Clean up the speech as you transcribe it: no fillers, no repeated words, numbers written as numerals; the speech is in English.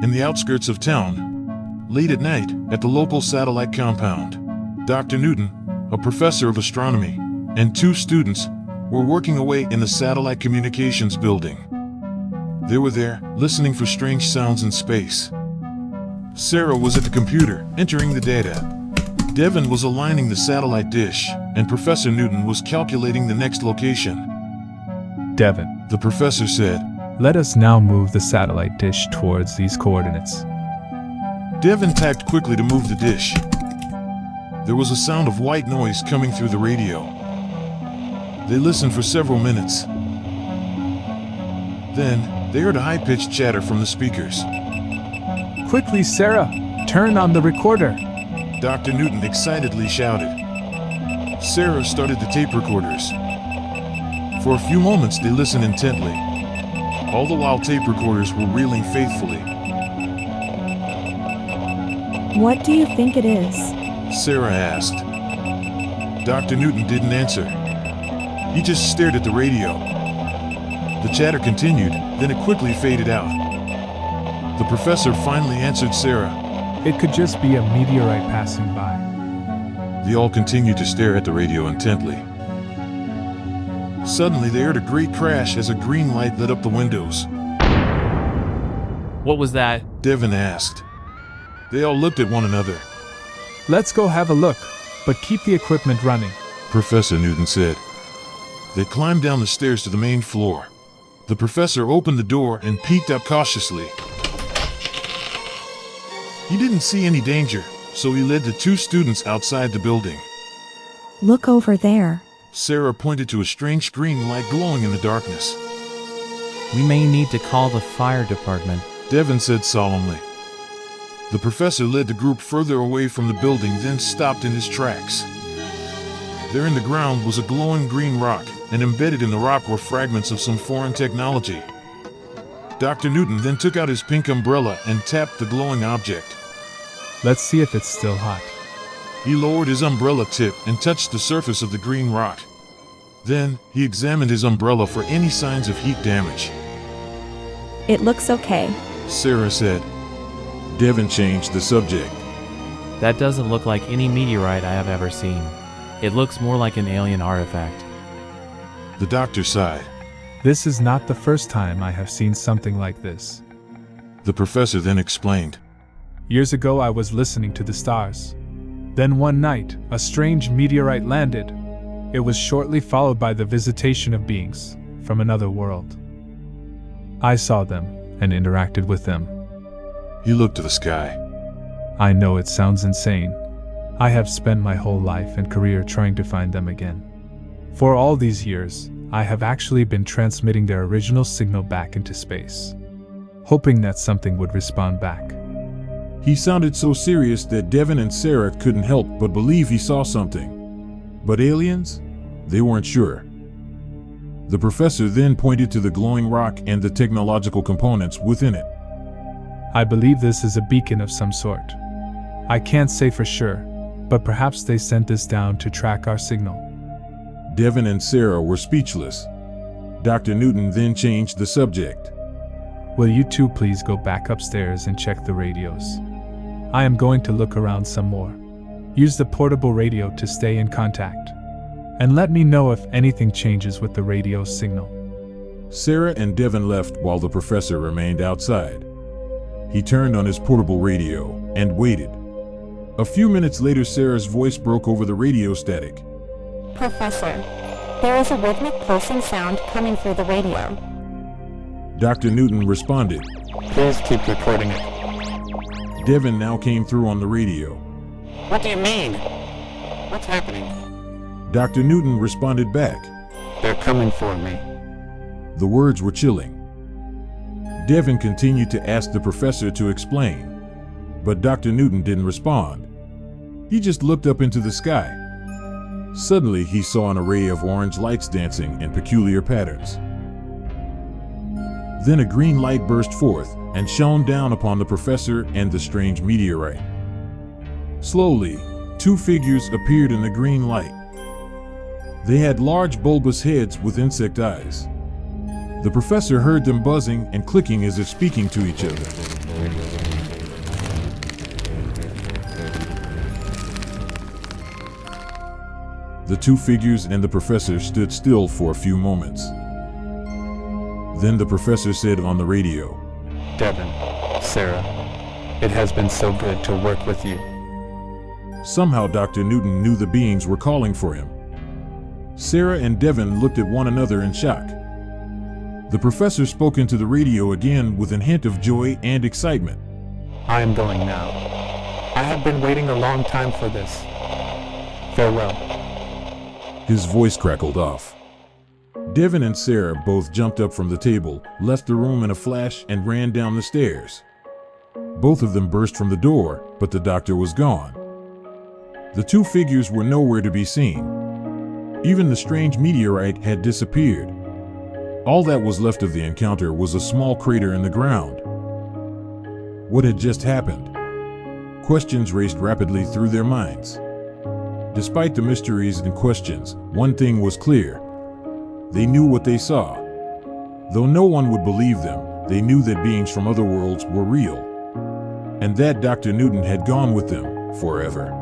In the outskirts of town, late at night, at the local satellite compound, Dr. Newton, a professor of astronomy, and two students were working away in the satellite communications building. They were there, listening for strange sounds in space. Sarah was at the computer, entering the data. Devin was aligning the satellite dish, and Professor Newton was calculating the next location. Devin, the professor said, let us now move the satellite dish towards these coordinates. Devin tapped quickly to move the dish. There was a sound of white noise coming through the radio. They listened for several minutes. Then, they heard a high-pitched chatter from the speakers. Quickly, Sarah! Turn on the recorder! Dr. Newton excitedly shouted. Sarah started the tape recorders. For a few moments they listened intently, all the while tape recorders were reeling faithfully. What do you think it is? Sarah asked. Dr. Newton didn't answer. He just stared at the radio. The chatter continued, then it quickly faded out. The professor finally answered Sarah. It could just be a meteorite passing by. They all continued to stare at the radio intently. Suddenly they heard a great crash as a green light lit up the windows. What was that? Devin asked. They all looked at one another. Let's go have a look, but keep the equipment running, Professor Newton said. They climbed down the stairs to the main floor. The professor opened the door and peeked out cautiously. He didn't see any danger, so he led the two students outside the building. Look over there. Sarah pointed to a strange green light glowing in the darkness. We may need to call the fire department, Devin said solemnly. The professor led the group further away from the building, then stopped in his tracks. There in the ground was a glowing green rock, and embedded in the rock were fragments of some foreign technology. Dr. Newton then took out his pink umbrella and tapped the glowing object. Let's see if it's still hot. He lowered his umbrella tip and touched the surface of the green rock. Then, he examined his umbrella for any signs of heat damage. It looks okay, Sarah said. Devin changed the subject. That doesn't look like any meteorite I have ever seen. It looks more like an alien artifact. The doctor sighed. This is not the first time I have seen something like this. The professor then explained. Years ago I was listening to the stars. Then one night, a strange meteorite landed. It was shortly followed by the visitation of beings from another world. I saw them and interacted with them. He looked to the sky. I know it sounds insane. I have spent my whole life and career trying to find them again. For all these years, I have actually been transmitting their original signal back into space, hoping that something would respond back. He sounded so serious that Devin and Sarah couldn't help but believe he saw something. But aliens? They weren't sure. The professor then pointed to the glowing rock and the technological components within it. I believe this is a beacon of some sort. I can't say for sure, but perhaps they sent this down to track our signal. Devin and Sarah were speechless. Dr. Newton then changed the subject. Will you two please go back upstairs and check the radios? I am going to look around some more. Use the portable radio to stay in contact. And let me know if anything changes with the radio signal. Sarah and Devin left while the professor remained outside. He turned on his portable radio and waited. A few minutes later, Sarah's voice broke over the radio static. Professor, there is a rhythmic pulsing sound coming through the radio. Dr. Newton responded. Please keep recording it. Devin now came through on the radio. What do you mean? What's happening? Dr. Newton responded back. They're coming for me. The words were chilling. Devin continued to ask the professor to explain, but Dr. Newton didn't respond. He just looked up into the sky. Suddenly, he saw an array of orange lights dancing in peculiar patterns. Then a green light burst forth and shone down upon the professor and the strange meteorite. Slowly, two figures appeared in the green light. They had large bulbous heads with insect eyes. The professor heard them buzzing and clicking as if speaking to each other. The two figures and the professor stood still for a few moments. Then the professor said on the radio, Devin, Sarah, it has been so good to work with you. Somehow Dr. Newton knew the beings were calling for him. Sarah and Devin looked at one another in shock. The professor spoke into the radio again with a hint of joy and excitement. I am going now. I have been waiting a long time for this. Farewell. His voice crackled off. Devin and Sarah both jumped up from the table, left the room in a flash, and ran down the stairs. Both of them burst from the door, but the doctor was gone. The two figures were nowhere to be seen. Even the strange meteorite had disappeared. All that was left of the encounter was a small crater in the ground. What had just happened? Questions raced rapidly through their minds. Despite the mysteries and questions, one thing was clear. They knew what they saw. Though no one would believe them, they knew that beings from other worlds were real. And that Dr. Newton had gone with them forever.